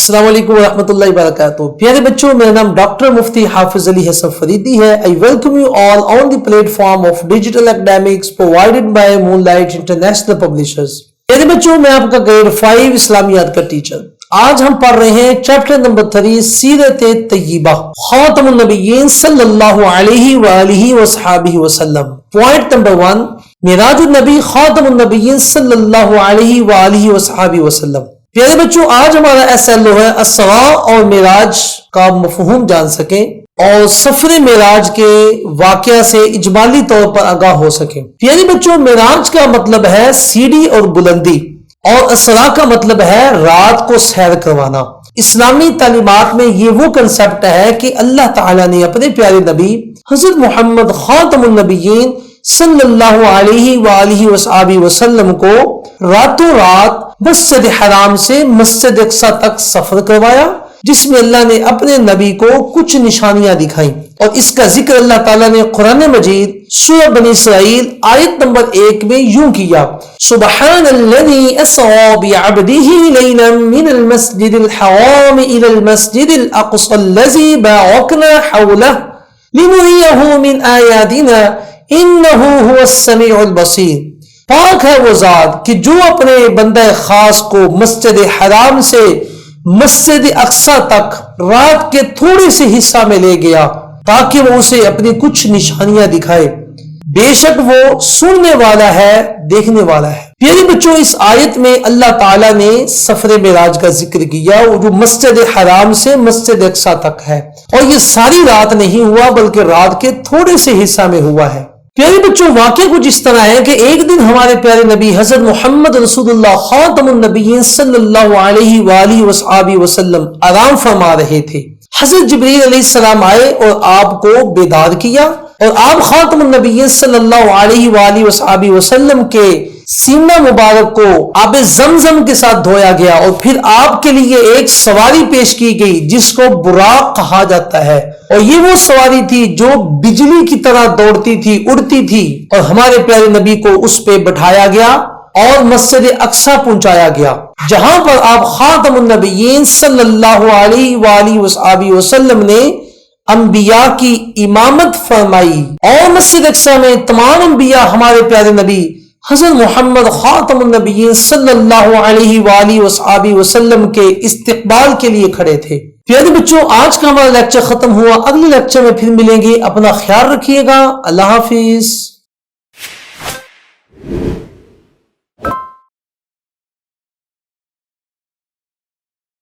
السلام علیکم ورحمۃ اللہ وبرکاتہ. پیارے بچوں، میرا نام ڈاکٹر مفتی حافظ علی حسن فریدی ہے. I welcome you all on the platform of digital academics provided by Moonlight International Publishers. پیارے بچوں، میں آپ کا گریڈ 5 اسلامیات کا ٹیچر. آج ہم پڑھ رہے ہیں چیپٹر نمبر 3 سیرت طیبہ خاتم النبیین صلی اللہ علیہ وآلہ وصحابہ وسلم. پوائنٹ نمبر 1، معراج النبی خاتم النبیین صلی اللہ علیہ وآلہ وصحابہ وسلم. پیارے بچوں، آج ہمارا SLO ہے اسراء اور معراج کا مفہوم جان سکیں اور سفر معراج کے واقعہ سے اجمالی طور پر آگاہ ہو سکیں. پیارے بچوں، معراج کا مطلب ہے سیڑھی اور بلندی، اور اسراء کا مطلب ہے رات کو سیر کروانا. اسلامی تعلیمات میں یہ وہ کنسپٹ ہے کہ اللہ تعالیٰ نے اپنے پیارے نبی حضرت محمد خاتم النبیین صلی اللہ علیہ وآلہ وصحابہ وسلم کو راتوں رات مسجد حرام سے مسجد اقصی تک سفر کروایا، جس میں اللہ نے اپنے نبی کو کچھ نشانیاں دکھائیں، اور اس کا ذکر اللہ تعالیٰ نے قرآن مجید سورہ بنی اسرائیل آیت نمبر 1 میں یوں کیا: سبحان الذی اسری بعبدہ لیلا من المسجد الحرام الی المسجد الاقصی الذی بارکنا حولہ لنریہ من آیاتنا انہ هو السمیع البصیر. پاک ہے وہ ذات کہ جو اپنے بندہ خاص کو مسجد حرام سے مسجد اقصی تک رات کے تھوڑے سے حصہ میں لے گیا تاکہ وہ اسے اپنی کچھ نشانیاں دکھائے. بے شک وہ سننے والا ہے، دیکھنے والا ہے. پیارے بچوں، اس آیت میں اللہ تعالیٰ نے سفر معراج کا ذکر کیا، جو مسجد حرام سے مسجد اقصی تک ہے، اور یہ ساری رات نہیں ہوا بلکہ رات کے تھوڑے سے حصہ میں ہوا ہے. پیارے بچوں، واقعہ کچھ اس طرح ہے کہ ایک دن ہمارے پیارے نبی حضرت محمد رسول اللہ خاتم النبیین صلی اللہ علیہ وآلہ وصحابہ وسلم آرام فرما رہے تھے. حضرت جبریل علیہ السلام آئے اور آپ کو بیدار کیا، اور آپ خاتم النبیین صلی اللہ علیہ وآلہ وصحابہ وسلم کے سینہ مبارک کو آب زمزم کے ساتھ دھویا گیا، اور پھر آپ کے لیے ایک سواری پیش کی گئی جس کو براق کہا جاتا ہے، اور یہ وہ سواری تھی جو بجلی کی طرح دوڑتی تھی، اڑتی تھی، اور ہمارے پیارے نبی کو اس پہ بٹھایا گیا اور مسجد اقصی پہنچایا گیا، جہاں پر آپ خاتم النبیین صلی اللہ علیہ وآلہ وصحابہ وسلم نے انبیاء کی امامت فرمائی. اور مسجد اقصی میں تمام انبیاء ہمارے پیارے نبی حضرت محمد خاتم النبیین صلی اللہ علیہ وآلہ وصحابہ وسلم کے استقبال کے لیے کھڑے تھے. پیارے بچوں، آج کا ہمارا لیکچر ختم ہوا. اگلے لیکچر میں پھر ملیں گے. اپنا خیال رکھیے گا. اللہ حافظ.